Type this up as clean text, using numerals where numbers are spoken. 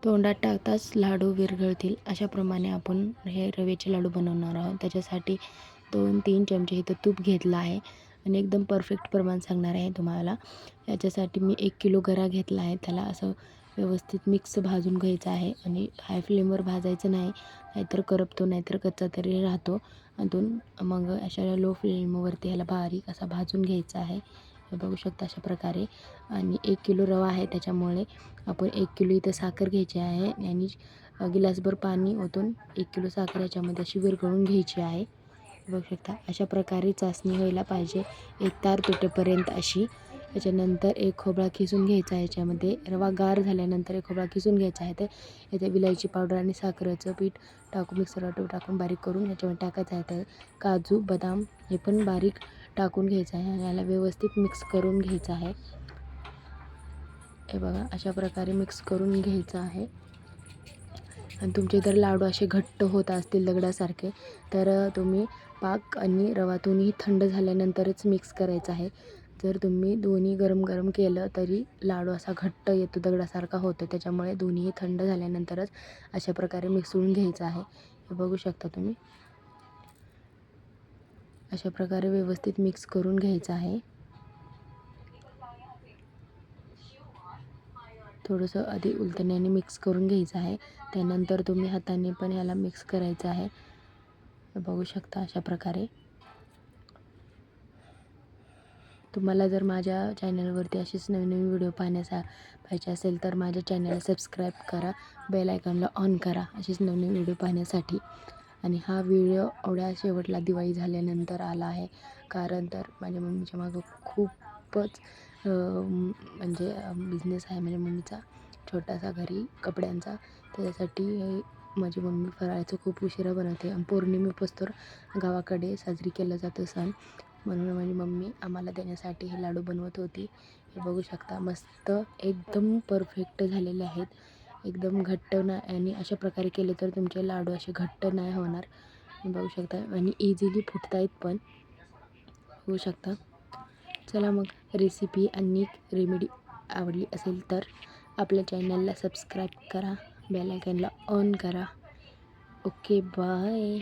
तोंडात टाकताच लाडू विरघळतील अशाप्रमाणे आपण हे रव्याचे लाडू बनवणार आहोत. त्याच्यासाठी 2-3 चमचे इथं तूप घेतलं आहे आणि एकदम परफेक्ट प्रमाण सांगणार आहे तुम्हाला. याच्यासाठी मी 1 किलो गरा घेतला आहे. त्याला असं व्यवस्थित मिक्स भाजून घ्यायचं आहे आणि हाय फ्लेमवर भाजायचं नाही, नाहीतर करपतो, नाहीतर कच्चा तरी राहतो. अजून मग अशा लो फ्लेमवरती ह्याला बारीक असा भाजून घ्यायचा आहे. हे बघू शकता अशा प्रकारे. आणि 1 किलो रवा आहे त्याच्यामुळे आपण 1 किलो इथं साखर घ्यायची आहे आणि गिलासभर पाणी ओतून 1 किलो साखर याच्यामध्ये अशी विरघळून घ्यायची आहे. बघू शकता अशा प्रकारे चासणी व्हायला पाहिजे, एक तार तुटेपर्यंत अशी. त्याच्यानंतर एक खोबरा खिसून घ्यायचा आहे. याच्यामध्ये रवा गार झाल्यानंतर एक खोबरा खिसून घ्यायचा आहे. तर याच्यात विलायची पावडर आणि साखरेचं पीठ टाकून मिक्सरला टाकून बारीक करून याच्यामध्ये टाकायचं आहे. तर काजू बदाम हे पण बारीक टाकून घ्यायचं आहे आणि याला व्यवस्थित मिक्स करून घ्यायचं आहे. हे बघा अशा प्रकारे मिक्स करून घ्यायचं आहे. आणि तुमचे जर लाडू असे घट्ट होत असतील दगडासारखे, तर तुम्ही पाक आणि रवा दोन्ही थंड झाल्यानंतरच मिक्स करायचं आहे. जर तुम्ही दोन्ही गरम गरम केलं तरी लाडू असा घट्ट येतो, दगडासारखा होतो. त्याच्यामुळे दोन्ही थंड झाल्यानंतरच अशा प्रकारे मिसळून घ्यायचं आहे. हे बघू शकता तुम्ही. अशा प्रकारे व्यवस्थित मिक्स करून घ्यायचं आहे. थोडंसं आधी उलटण्याने मिक्स करून घ्यायचं आहे. त्यानंतर तुम्ही हाताने पण ह्याला मिक्स करायचं आहे. बघू शकता अशा प्रकारे. तुम्हाला जर माझ्या चॅनलवरती असेच नवीन नवीन व्हिडिओ पाहायचे असेल तर माझ्या चॅनलला सबस्क्राईब करा, बेल आयकॉनला ऑन करा असेच नवीन व्हिडिओ पाहण्यासाठी. आणि हा व्हिडिओ एवढ्या शेवटला दिवाळी झाल्यानंतर आला आहे, कारण तर माझ्या मम्मीच्या मागं खूपच म्हणजे बिझनेस आहे माझ्या मम्मीचा छोटासा घरी कपड्यांचा. त्याच्यासाठी माझी मम्मी फराळाचं खूप उशिरा बनवते आणि पौर्णिमेपासून गावाकडे साजरी केला जातो सण, म्हणून माझी मम्मी आम्हाला देण्यासाठी हे लाडू बनवत होती. हे बघू शकता मस्त एकदम परफेक्ट झालेले आहेत, एकदम घट्ट नाही. आणि अशा प्रकारे केले तर तुमचे लाडू असे घट्ट नाही होणार. बघू शकता आणि इझिली फुटतायत पण, होऊ शकता. चला मग रेसिपी आणि रेमेडी आवडली असेल तर आपल्या चॅनलला सबस्क्राईब करा, बेल आयकॉनला ऑन करा. Okay bye.